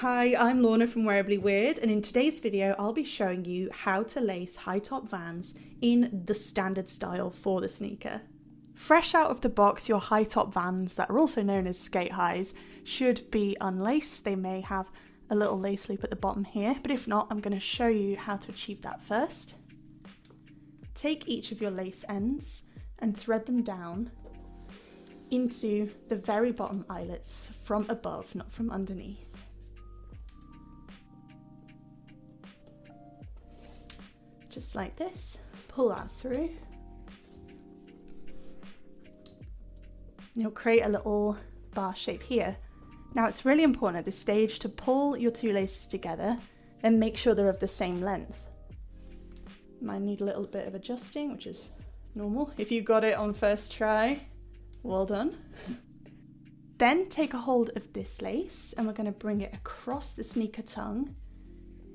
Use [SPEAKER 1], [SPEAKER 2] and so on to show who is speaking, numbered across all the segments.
[SPEAKER 1] Hi, I'm Lorna from Wearably Weird, and in today's video I'll be showing you how to lace high top Vans in the standard style for the sneaker. Fresh out of the box, your high top Vans, that are also known as skate highs, should be unlaced. They may have a little lace loop at the bottom here, but if not, I'm going to show you how to achieve that first. Take each of your lace ends and thread them down into the very bottom eyelets from above, not from underneath. Just like this, pull that through. You'll create a little bar shape here. Now it's really important at this stage to pull your two laces together and make sure they're of the same length. Might need a little bit of adjusting, which is normal. If you got it on first try, well done. Then take a hold of this lace and we're going to bring it across the sneaker tongue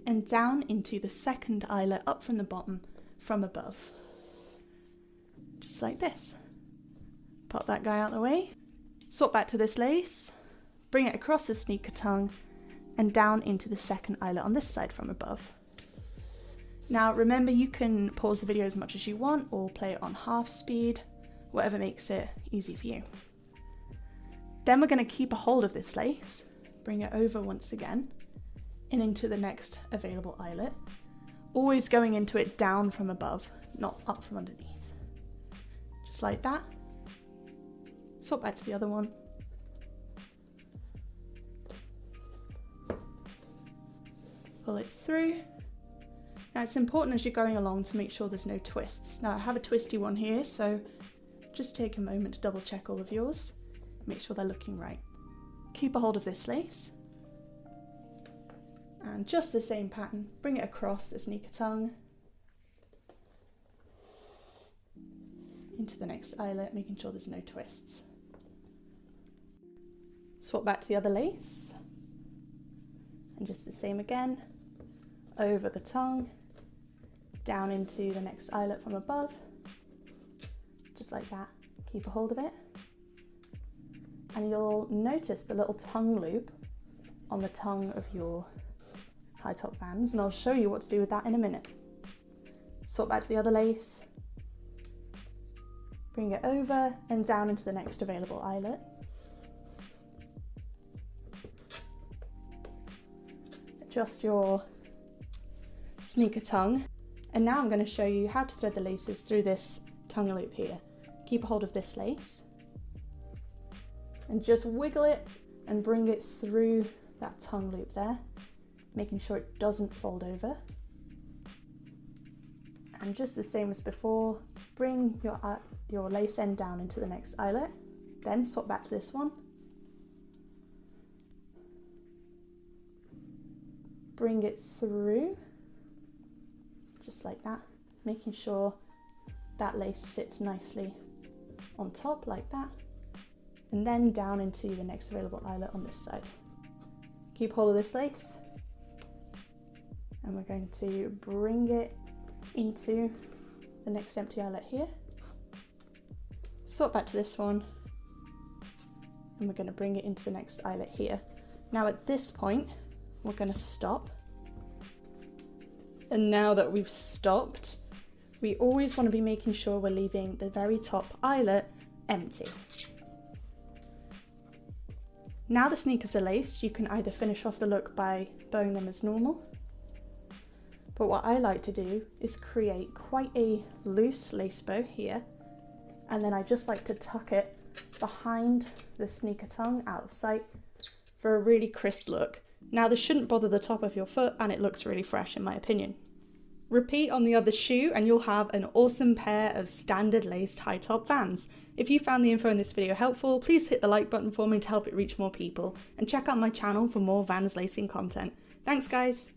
[SPEAKER 1] and down into the second eyelet up from the bottom from above. Just like this. Pop that guy out of the way. Swap back to this lace, bring it across the sneaker tongue and down into the second eyelet on this side from above. Now remember, you can pause the video as much as you want or play it on half speed, whatever makes it easy for you. Then we're going to keep a hold of this lace, bring it over once again and into the next available eyelet, always going into it down from above, not up from underneath. Just like that. Swap back to the other one. Pull it through. Now it's important as you're going along to make sure there's no twists. Now I have a twisty one here, so just take a moment to double check all of yours. Make sure they're looking right. Keep a hold of this lace. And just the same pattern, bring it across the sneaker tongue into the next eyelet, making sure there's no twists. Swap back to the other lace and just the same again, over the tongue, down into the next eyelet from above, just like that. Keep a hold of it and you'll notice the little tongue loop on the tongue of your high top Vans, and I'll show you what to do with that in a minute. Swap back to the other lace, bring it over and down into the next available eyelet. Adjust your sneaker tongue, and now I'm going to show you how to thread the laces through this tongue loop here. Keep a hold of this lace and just wiggle it and bring it through that tongue loop there, making sure it doesn't fold over. And just the same as before, bring your lace end down into the next eyelet, then swap back to this one. Bring it through, just like that, making sure that lace sits nicely on top like that, and then down into the next available eyelet on this side. Keep hold of this lace, and we're going to bring it into the next empty eyelet here. Swap back to this one, and we're going to bring it into the next eyelet here. Now at this point, we're going to stop. And now that we've stopped, we always want to be making sure we're leaving the very top eyelet empty. Now the sneakers are laced, you can either finish off the look by bowing them as normal, but what I like to do is create quite a loose lace bow here, and then I just like to tuck it behind the sneaker tongue out of sight for a really crisp look. Now this shouldn't bother the top of your foot and it looks really fresh in my opinion. Repeat on the other shoe and you'll have an awesome pair of standard laced high top Vans. If you found the info in this video helpful, please hit the like button for me to help it reach more people, and check out my channel for more Vans lacing content. Thanks guys!